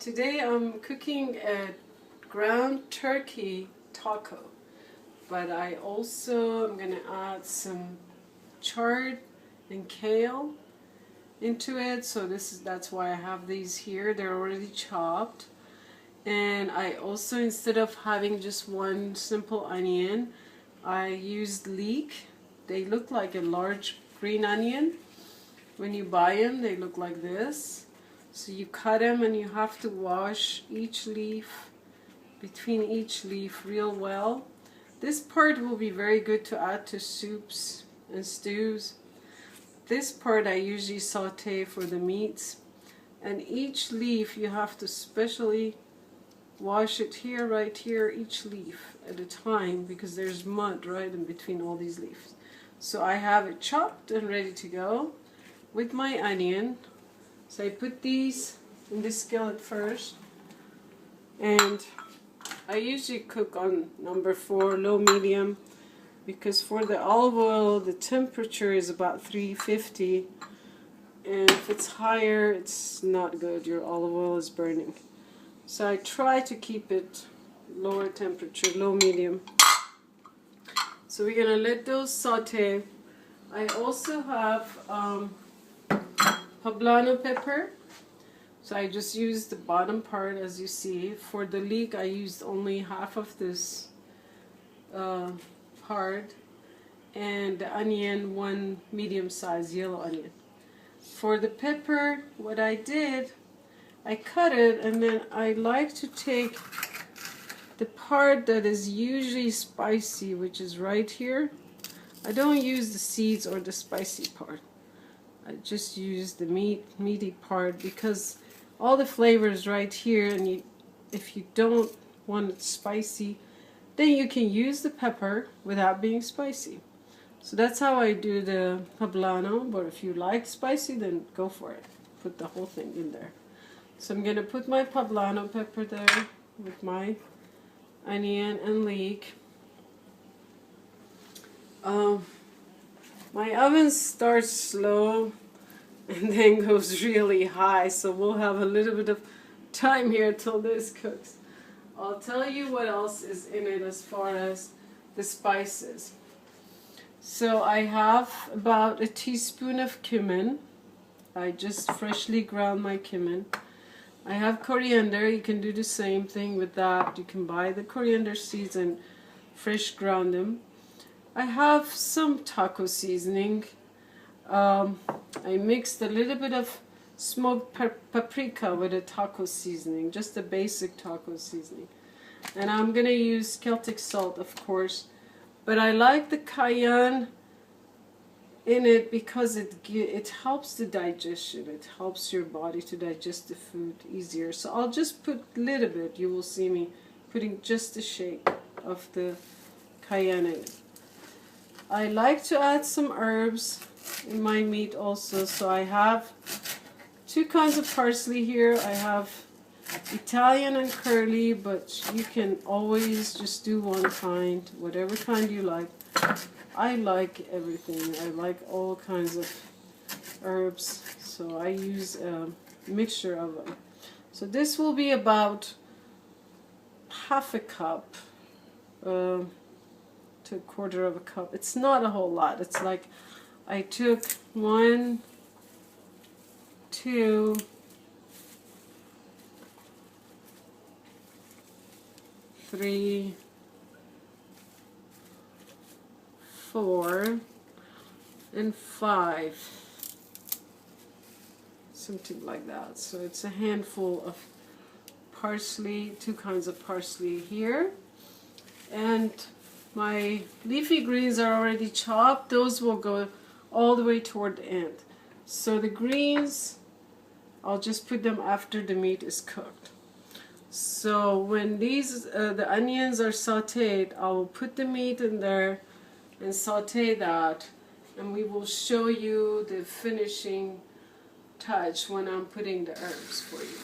Today I'm cooking a ground turkey taco, but I also am going to add some chard and kale into it. So that's why I have these here. They're already chopped. And I also, instead of having just one simple onion, I used leek. They look like a large green onion. When you buy them, they look like this. So you cut them and you have to wash each leaf, between each leaf real well. This part will be very good to add to soups and stews. This part I usually saute for the meats. And each leaf you have to specially wash it here, right here, each leaf at a time, because there's mud right in between all these leaves. So I have it chopped and ready to go with my onion. So I put these in the skillet first, and I usually cook on number 4, low medium, because for the olive oil the temperature is about 350, and if it's higher it's not good, your olive oil is burning. So I try to keep it lower temperature, low medium. So we're gonna let those saute. I also have poblano pepper, so I just used the bottom part, as you see. For the leek I used only half of this part, and the onion, one medium-sized yellow onion. For the pepper, what I did, I cut it, and then I like to take the part that is usually spicy, which is right here. I don't use the seeds or the spicy part. I just use the meaty part, because all the flavor is right here, and if you don't want it spicy, then you can use the pepper without being spicy. So that's how I do the poblano, but if you like spicy, then go for it. Put the whole thing in there. So I'm going to put my poblano pepper there with my onion and leek. My oven starts slow and then goes really high, so we'll have a little bit of time here till this cooks. I'll tell you what else is in it as far as the spices. So I have about a teaspoon of cumin. I just freshly ground my cumin. I have coriander. You can do the same thing with that. You can buy the coriander seeds and fresh ground them. I have some taco seasoning. I mixed a little bit of smoked paprika with a taco seasoning, just a basic taco seasoning. And I'm going to use Celtic salt, of course. But I like the cayenne in it because it helps the digestion. It helps your body to digest the food easier. So I'll just put a little bit. You will see me putting just a shake of the cayenne in it. I like to add some herbs in my meat also. So I have 2 kinds of parsley here. I have Italian and curly, but you can always just do one kind, whatever kind you like. I like everything. I like all kinds of herbs, so I use a mixture of them. So this will be about half a cup to a quarter of a cup. It's not a whole lot. It's like I took 1, 2, 3, 4, and 5, something like that. So it's a handful of parsley, 2 kinds of parsley here, and my leafy greens are already chopped. Those will go all the way toward the end. So the greens, I'll just put them after the meat is cooked. So when the onions are sauteed, I will put the meat in there and saute that, and we will show you the finishing touch when I'm putting the herbs for you.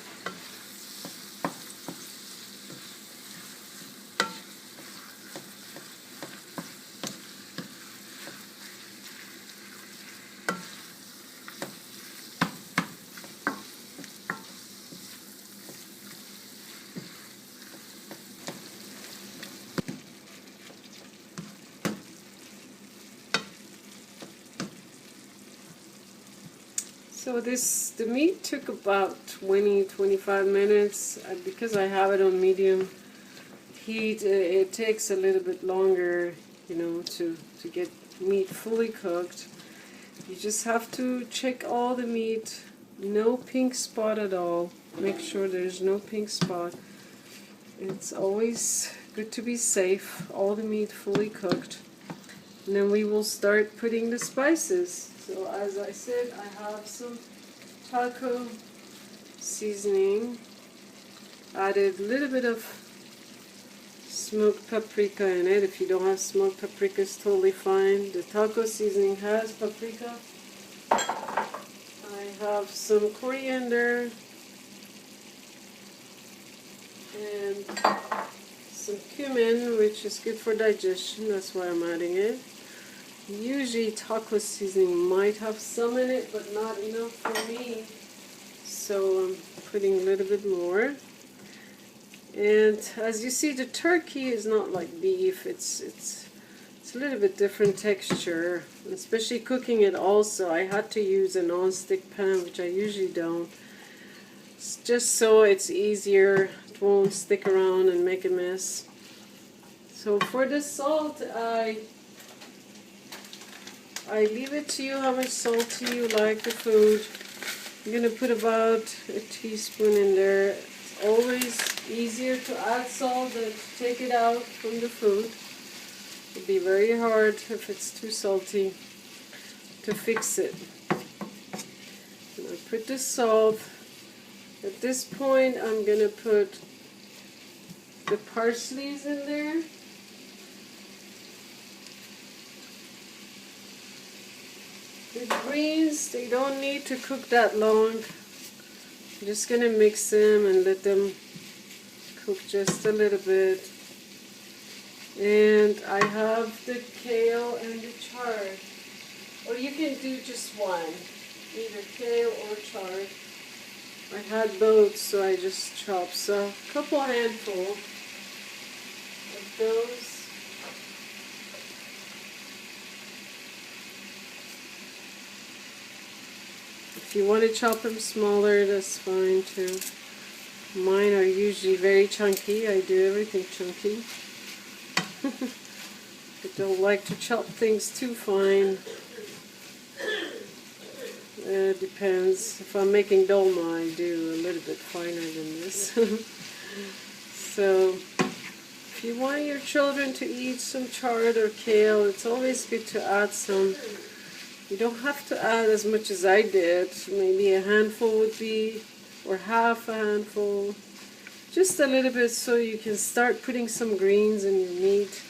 So the meat took about 20-25 minutes. Because I have it on medium heat, it takes a little bit longer, you know, to get meat fully cooked. You just have to check all the meat, no pink spot at all. Make sure there's no pink spot. It's always good to be safe. All the meat fully cooked. And then we will start putting the spices. So as I said, I have some taco seasoning. Added a little bit of smoked paprika in it. If you don't have smoked paprika, it's totally fine. The taco seasoning has paprika. I have some coriander and some cumin, which is good for digestion. That's why I'm adding it. Usually taco seasoning might have some in it, but not enough for me. So I'm putting a little bit more. And as you see, the turkey is not like beef. It's a little bit different texture, especially cooking it. Also, I had to use a non-stick pan, which I usually don't. It's just so it's easier. It won't stick around and make a mess. So for the salt, I leave it to you how much salty you like the food. I'm gonna put about a teaspoon in there. Always easier to add salt than to take it out from the food. It'll be very hard if it's too salty to fix it. And I put the salt. At this point, I'm going to put the parsleys in there. The greens, they don't need to cook that long. I'm just going to mix them and let them cook just a little bit. And I have the kale and the chard. Or you can do just one, either kale or chard. I had both, so I just chopped. So a couple handful of those. If you want to chop them smaller, that's fine too. Mine are usually very chunky. I do everything chunky. I don't like to chop things too fine. It depends. If I'm making dolma, I do a little bit finer than this. So, if you want your children to eat some chard or kale, it's always good to add some. You don't have to add as much as I did. Maybe a handful would be, or half a handful. Just a little bit so you can start putting some greens in your meat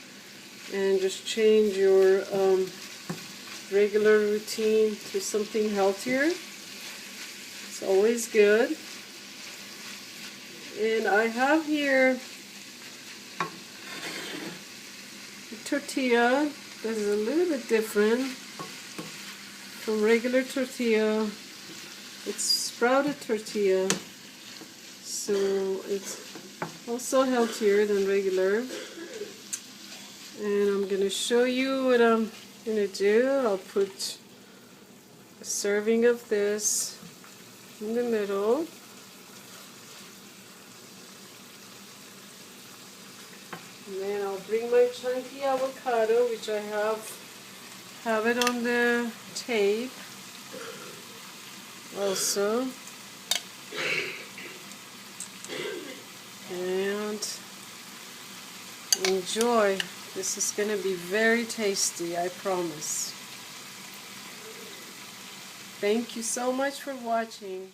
and just change your regular routine to something healthier. It's always good. And I have here a tortilla that is a little bit different from regular tortilla. It's sprouted tortilla, so it's also healthier than regular. And I'm going to show you what I'm going to do. I'll put a serving of this in the middle. And then I'll bring my chunky avocado, which I have it on the tape also. And enjoy. This is going to be very tasty, I promise. Thank you so much for watching.